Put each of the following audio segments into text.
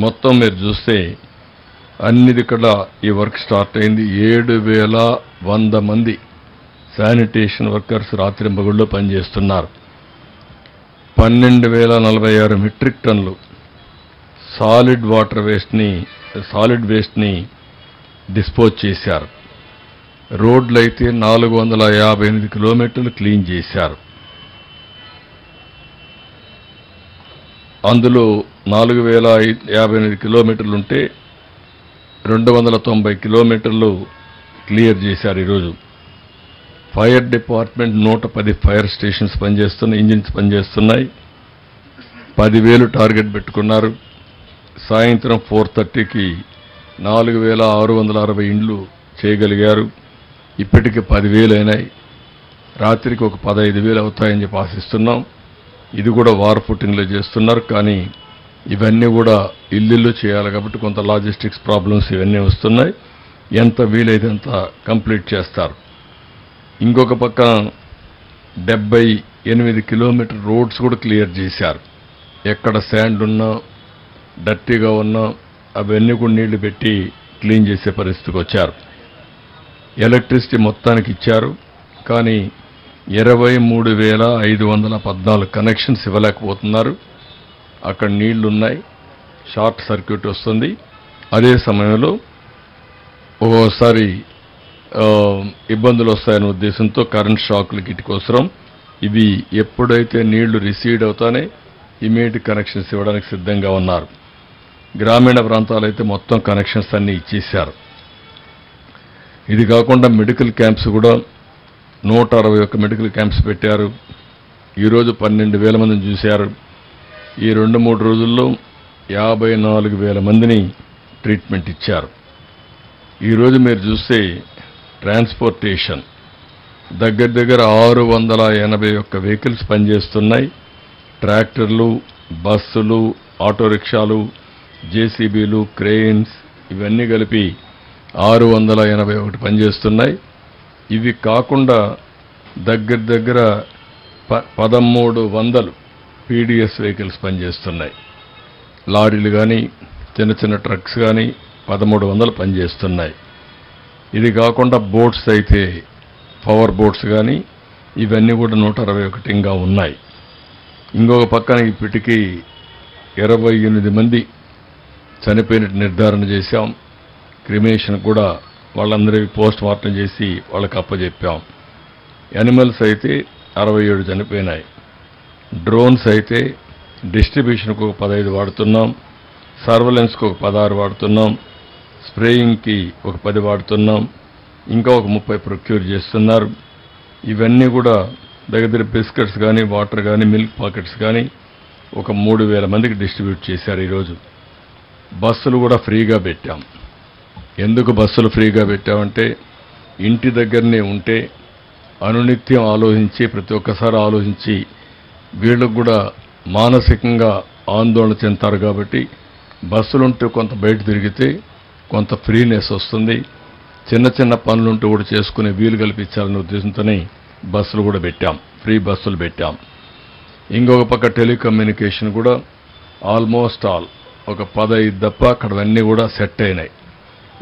మొత్తం మీరు చూస్తే అన్నిది కూడా ఈ వర్క్ స్టార్ట్ అయింది. 7,100 మంది శానిటేషన్ వర్కర్స్ రాత్రింబగళ్ళు పనిచేస్తున్నారు. 12,046 మెట్రిక్ టన్నులు సాలిడ్ వేస్ట్ని డిస్పోజ్ చేశారు. రోడ్లు అయితే 458 కిలోమీటర్లు క్లీన్ చేశారు. అందులో 4,058 కిలోమీటర్లుంటే 290 కిలోమీటర్లు క్లియర్ చేశారు. ఈరోజు ఫైర్ డిపార్ట్మెంట్ 110 ఫైర్ స్టేషన్స్ పనిచేస్తున్నాయి, ఇంజిన్స్ పనిచేస్తున్నాయి. 10,000 టార్గెట్ పెట్టుకున్నారు. సాయంత్రం 4:30కి 4,660 ఇండ్లు చేయగలిగారు. ఇప్పటికి 10,000 అయినాయి. రాత్రికి ఒక 15,000 అవుతాయని చెప్పి ఆశిస్తున్నాం. ఇది కూడా వార్ ఫుటింగ్లో చేస్తున్నారు. కానీ ఇవన్నీ కూడా ఇల్లు చేయాలి కాబట్టి కొంత లాజిస్టిక్స్ ప్రాబ్లమ్స్ ఇవన్నీ వస్తున్నాయి. ఎంత వీలైతే అంత కంప్లీట్ చేస్తారు. ఇంకొక పక్క 78 కిలోమీటర్ రోడ్స్ కూడా క్లియర్ చేశారు. ఎక్కడ శాండ్ ఉన్నా డర్టీగా ఉన్నా అవన్నీ కూడా నీళ్లు పెట్టి క్లీన్ చేసే పరిస్థితికి వచ్చారు. ఎలక్ట్రిసిటీ మొత్తానికి ఇచ్చారు. కానీ 23,514 కనెక్షన్స్ ఇవ్వలేకపోతున్నారు. అక్కడ నీళ్లున్నాయి, షార్ట్ సర్క్యూట్ వస్తుంది. అదే సమయంలో ఒక్కోసారి ఇబ్బందులు వస్తాయనే ఉద్దేశంతో కరెంట్ షాక్లు గిట్టుకోసరం ఇవి ఎప్పుడైతే నీళ్లు రిసీడ్ అవుతానే ఇమీడియట్ కనెక్షన్స్ ఇవ్వడానికి సిద్ధంగా ఉన్నారు. గ్రామీణ ప్రాంతాలైతే మొత్తం కనెక్షన్స్ అన్నీ ఇచ్చేశారు. ఇది కాకుండా మెడికల్ క్యాంప్స్ కూడా 161 మెడికల్ క్యాంప్స్ పెట్టారు. ఈరోజు 12,000 మందిని చూశారు. ఈ 2-3 రోజుల్లో 54,000 మందిని ట్రీట్మెంట్ ఇచ్చారు. ఈరోజు మీరు చూస్తే ట్రాన్స్పోర్టేషన్ దగ్గర 681 వెహికల్స్ పనిచేస్తున్నాయి. ట్రాక్టర్లు, బస్సులు, ఆటో రిక్షాలు, జేసీబీలు, క్రెయిన్స్ ఇవన్నీ కలిపి 681 పనిచేస్తున్నాయి. ఇవి కాకుండా దగ్గర 1,300 పీడీఎస్ వెహికల్స్ పనిచేస్తున్నాయి. లారీలు కానీ చిన్న ట్రక్స్ కానీ 1,300 పనిచేస్తున్నాయి. ఇది కాకుండా బోట్స్ అయితే పవర్ బోట్స్ కానీ ఇవన్నీ కూడా 161గా ఉన్నాయి. ఇంకొక పక్కన ఇప్పటికీ 28 మంది చనిపోయినట్టు నిర్ధారణ చేశాం. క్రిమేషన్ కూడా వాళ్ళందరికీ పోస్ట్ మార్టం చేసి వాళ్ళకి అప్పచెప్పాం. యానిమల్స్ అయితే 67 చనిపోయినాయి. డ్రోన్స్ అయితే డిస్ట్రిబ్యూషన్కు ఒక 15 వాడుతున్నాం, సర్వలెన్స్కు ఒక 16 వాడుతున్నాం, స్ప్రేయింగ్కి ఒక 10 వాడుతున్నాం, ఇంకా ఒక 30 ప్రొక్యూర్ చేస్తున్నారు. ఇవన్నీ కూడా దగ్గర బిస్కెట్స్ కానీ వాటర్ కానీ మిల్క్ పాకెట్స్ కానీ ఒక 3,000 మందికి డిస్ట్రిబ్యూట్ చేశారు. ఈరోజు బస్సులు కూడా ఫ్రీగా పెట్టాం. ఎందుకు బస్సులు ఫ్రీగా పెట్టామంటే ఇంటి దగ్గరనే ఉంటే అనునిత్యం ఆలోచించి ప్రతి ఒక్కసారి ఆలోచించి వీళ్ళకు కూడా మానసికంగా ఆందోళన చెందుతారు. కాబట్టి బస్సులుంటే కొంత బయట తిరిగితే కొంత ఫ్రీనెస్ వస్తుంది. చిన్న పనులుంటూ కూడా చేసుకునే వీలు కల్పించాలనే ఉద్దేశంతోనే బస్సులు కూడా పెట్టాం, ఫ్రీ బస్సులు పెట్టాం. ఇంకొక పక్క టెలికమ్యూనికేషన్ కూడా ఆల్మోస్ట్ ఆల్ ఒక 15 తప్ప అక్కడవన్నీ కూడా సెట్ అయినాయి.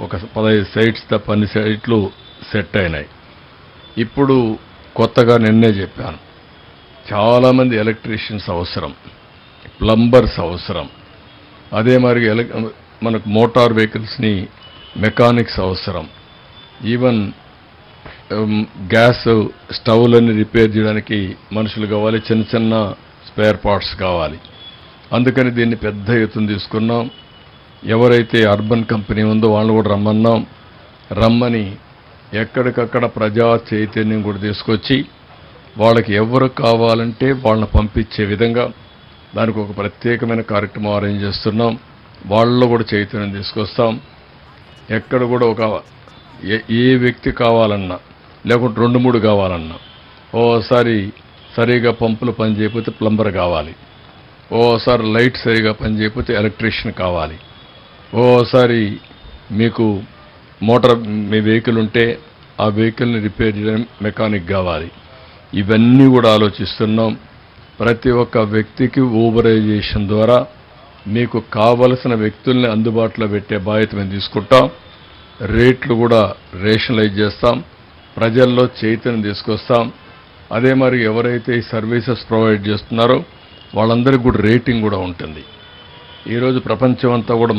ఒక 15 సైట్స్ తప్ప అన్ని సైట్లు సెట్ అయినాయి. ఇప్పుడు కొత్తగా నిన్నే చెప్పాను, చాలామంది ఎలక్ట్రీషియన్స్ అవసరం, ప్లంబర్స్ అవసరం. అదే మరి మనకు మోటార్ వెహికల్స్ని మెకానిక్స్ అవసరం. ఈవెన్ గ్యాస్ స్టవ్లన్నీ రిపేర్ చేయడానికి మనుషులు కావాలి, చిన్న స్పేర్ పార్ట్స్ కావాలి. అందుకని దీన్ని పెద్ద ఎత్తున తీసుకున్నాం. ఎవరైతే అర్బన్ కంపెనీ ఉందో వాళ్ళని కూడా రమ్మని ఎక్కడికక్కడ ప్రజా చైతన్యం కూడా తీసుకొచ్చి వాళ్ళకి ఎవరు కావాలంటే వాళ్ళని పంపించే విధంగా దానికి ఒక ప్రత్యేకమైన కార్యక్రమం అరేంజ్ చేస్తున్నాం. వాళ్ళలో కూడా చైతన్యం తీసుకొస్తాం. ఎక్కడ కూడా ఏ వ్యక్తి కావాలన్నా లేకుంటే 2-3 కావాలన్నా, ఓసారి సరిగా పంపులు పనిచేయకపోతే ప్లంబర్ కావాలి, ఓసారి లైట్ సరిగా పనిచేయకపోతే ఎలక్ట్రీషియన్ కావాలి, ఓసారి మీకు మోటార్ మీ వెహికల్ ఉంటే ఆ వెహికల్ని రిపేర్ చేయడం మెకానిక్ కావాలి. ఇవన్నీ కూడా ఆలోచిస్తున్నాం. ప్రతి ఒక్క వ్యక్తికి ఊబరైజేషన్ ద్వారా మీకు కావలసిన వ్యక్తుల్ని అందుబాటులో పెట్టే బాధ్యత మేము తీసుకుంటాం. రేట్లు కూడా రేషనలైజ్ చేస్తాం. ప్రజల్లో చైతన్యం తీసుకొస్తాం. అదే మరి ఎవరైతే ఈ సర్వీసెస్ ప్రొవైడ్ చేస్తున్నారో వాళ్ళందరికీ కూడా రేటింగ్ కూడా ఉంటుంది. ఈరోజు ప్రపంచం అంతా కూడా